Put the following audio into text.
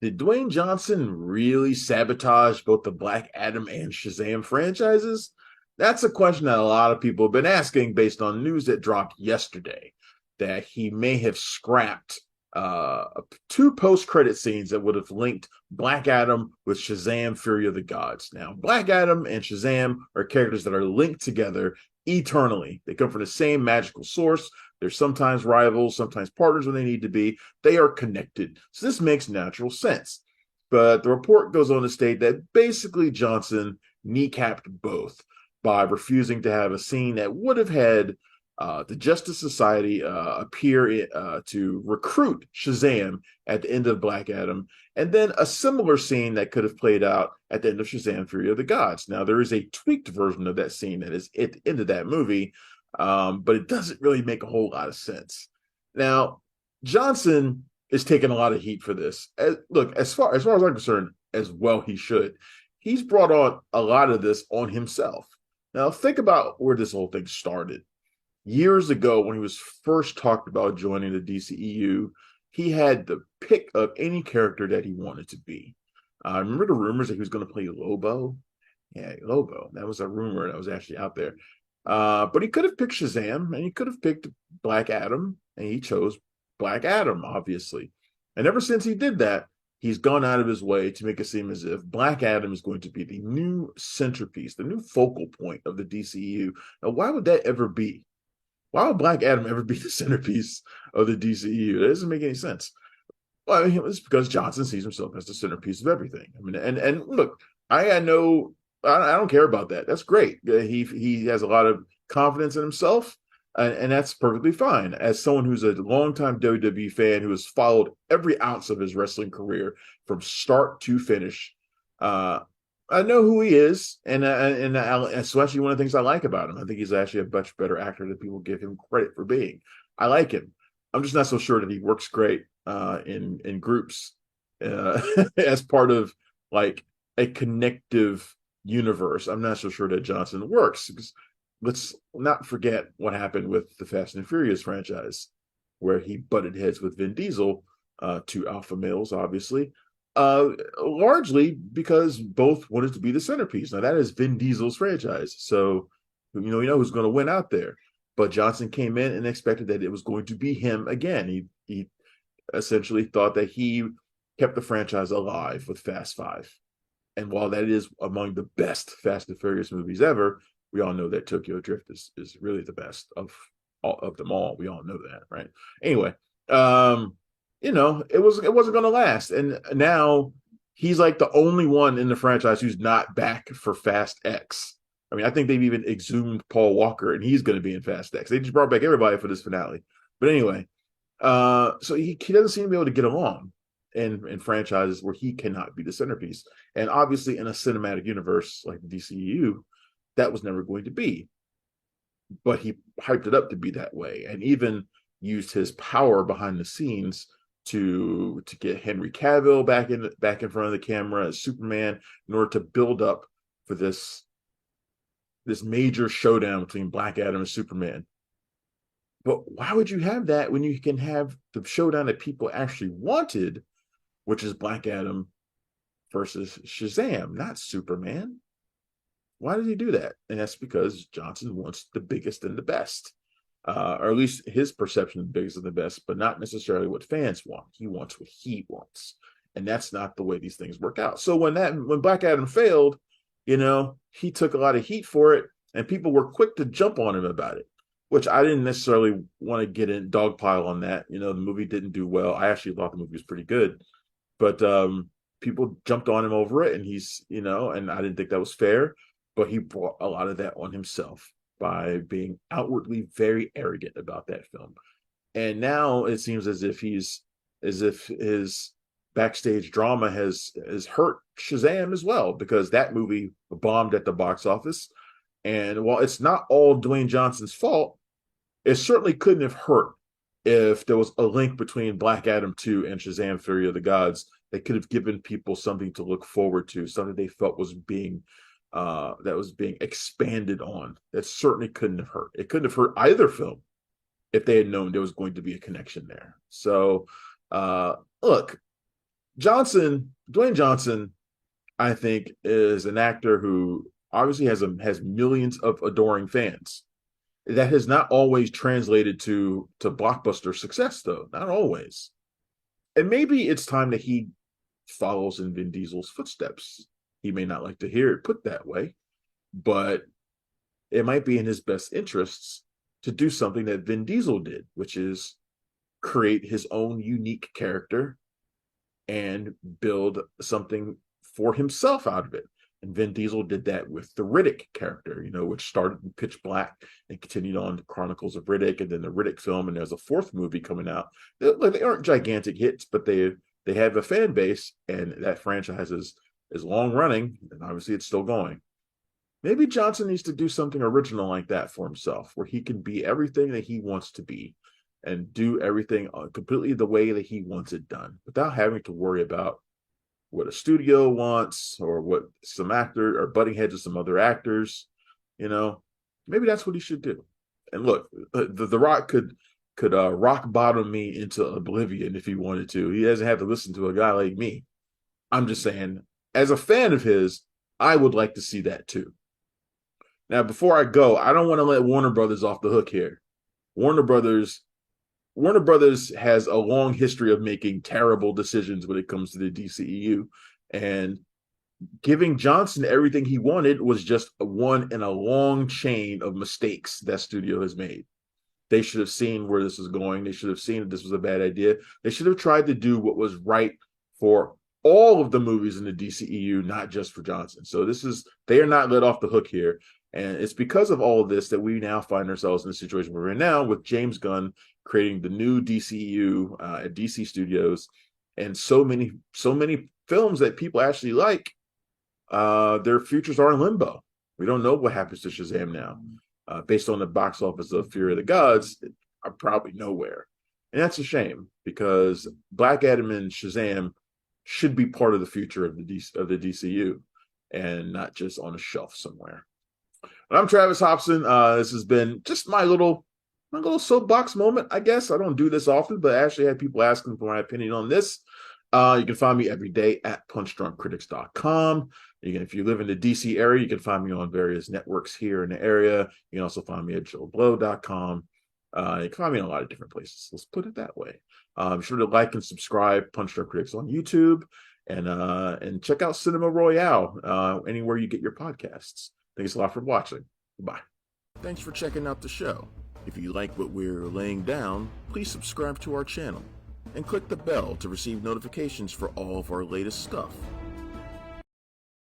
Did Dwayne Johnson really sabotage both the Black Adam and Shazam franchises? That's a question that a lot of people have been asking based on news that dropped yesterday that he may have scrapped uh, two post-credit scenes that would have linked Black Adam with Shazam: Fury of the Gods. Now, Black Adam and Shazam are characters that are linked together eternally. They come from the same magical source. They're sometimes rivals, sometimes partners when they need to be. They are connected. So this makes natural sense. But the report goes on to state that basically Johnson kneecapped both by refusing to have a scene that would have had the Justice Society appear to recruit Shazam at the end of Black Adam, and then a similar scene that could have played out at the end of Shazam: Fury of the Gods. Now, there is a tweaked version of that scene that is at the end of that movie, but it doesn't really make a whole lot of sense. Now, Johnson is taking a lot of heat for this. Look, as far as I'm concerned, as well he should. He's brought on a lot of this on himself. Now, think about where this whole thing started. Years ago, when he was first talked about joining the DCEU, he had the pick of any character that he wanted to be. I remember the rumors that he was going to play Lobo. Yeah, Lobo. That was a rumor that was actually out there. But he could have picked Shazam, and he could have picked Black Adam, and he chose Black Adam, obviously. And ever since he did that, he's gone out of his way to make it seem as if Black Adam is going to be the new centerpiece, the new focal point of the DCEU. Now, why would that ever be? Why would Black Adam ever be the centerpiece of the DCEU? That doesn't make any sense. Well, I mean, it's because Johnson sees himself as the centerpiece of everything. I mean, and look, I know I don't care about that. That's great. He has a lot of confidence in himself, and that's perfectly fine. As someone who's a longtime WWE fan who has followed every ounce of his wrestling career from start to finish, I know who he is, and especially one of the things I like about him. I think he's actually a much better actor than people give him credit for being. I like him. I'm just not so sure that he works great in groups as part of like a connective universe. I'm not so sure that Johnson works because let's not forget what happened with the Fast and Furious franchise, where he butted heads with Vin Diesel, two alpha males, obviously, largely because both wanted to be the centerpiece. Now that is Vin Diesel's franchise, so you know who's going to win out there. But Johnson came in and expected that it was going to be him again. He essentially thought that he kept the franchise alive with Fast Five. And while that is among the best Fast and Furious movies ever, we all know that Tokyo Drift is really the best of them all. We all know that, right? Anyway, it wasn't going to last, and now he's like the only one in the franchise who's not back for Fast X. I mean, I think they've even exhumed Paul Walker, and he's going to be in Fast X. They just brought back everybody for this finale. But anyway, so he doesn't seem to be able to get along in franchises where he cannot be the centerpiece. And obviously, in a cinematic universe like the DCEU, that was never going to be. But he hyped it up to be that way, and even used his power behind the scenes to get Henry Cavill back in front of the camera as Superman in order to build up for this major showdown between Black Adam and Superman. But why would you have that when you can have the showdown that people actually wanted, which is Black Adam versus Shazam, not Superman? Why did he do that? And that's because Johnson wants the biggest and the best, or at least his perception of the biggest and the best, but not necessarily what fans want. He wants what he wants, and that's not the way these things work out. So when Black Adam failed, he took a lot of heat for it, and people were quick to jump on him about it, which I didn't necessarily want to get in dogpile on that. The movie didn't do well. I actually thought the movie was pretty good, but people jumped on him over it, and and I didn't think that was fair. But he brought a lot of that on himself by being outwardly very arrogant about that film. And now it seems as if his backstage drama has hurt Shazam as well, because that movie bombed at the box office. And while it's not all Dwayne Johnson's fault, it certainly couldn't have hurt if there was a link between Black Adam 2 and Shazam: Fury of the Gods that could have given people something to look forward to, something they felt was being expanded on. That certainly couldn't have hurt. It couldn't have hurt either film if they had known there was going to be a connection there. So, look, Dwayne Johnson, I think, is an actor who obviously has millions of adoring fans. That has not always translated to blockbuster success, though. Not always. And maybe it's time that he follows in Vin Diesel's footsteps. He may not like to hear it put that way, but it might be in his best interests to do something that Vin Diesel did, which is create his own unique character and build something for himself out of it. And Vin Diesel did that with the Riddick character, which started in Pitch Black and continued on to Chronicles of Riddick, and then the Riddick film, and there's a fourth movie coming out. They aren't gigantic hits, but they have a fan base, and that franchise is long running, and obviously it's still going. Maybe Johnson needs to do something original like that for himself, where he can be everything that he wants to be and do everything completely the way that he wants it done without having to worry about what a studio wants or what some actor or butting heads with some other actors. Maybe that's what he should do. And look, the Rock could rock bottom me into oblivion if he wanted to. He doesn't have to listen to a guy like me. I'm just saying, as a fan of his, I would like to see that too. Now, before I go, I don't want to let Warner Brothers off the hook here. Warner Brothers has a long history of making terrible decisions when it comes to the DCEU, and giving Johnson everything he wanted was just one in a long chain of mistakes that studio has made. They should have seen where this was going. They should have seen that this was a bad idea. They should have tried to do what was right for all of the movies in the DCEU, not just for Johnson. So they are not let off the hook here. And it's because of all of this that we now find ourselves in the situation we're in now, with James Gunn creating the new DCEU at DC Studios, and so many films that people actually like, their futures are in limbo. We don't know what happens to Shazam now. Based on the box office of Fury of the Gods, are probably nowhere. And that's a shame, because Black Adam and Shazam should be part of the future of the DCU and not just on a shelf somewhere. But I'm Travis Hopson. This has been just my little soapbox moment, I guess. I don't do this often, but I actually had people asking for my opinion on this. You can find me every day at punchdrunkcritics.com. If you live in the DC area, you can find me on various networks here in the area. You can also find me at joeblow.com. You can find me in a lot of different places. Let's put it that way. Be sure to like and subscribe Punch Drunk Critics on YouTube, and check out Cinema Royale anywhere you get your podcasts. Thanks a lot for watching. Goodbye. Thanks for checking out the show. If you like what we're laying down, please subscribe to our channel and click the bell to receive notifications for all of our latest stuff.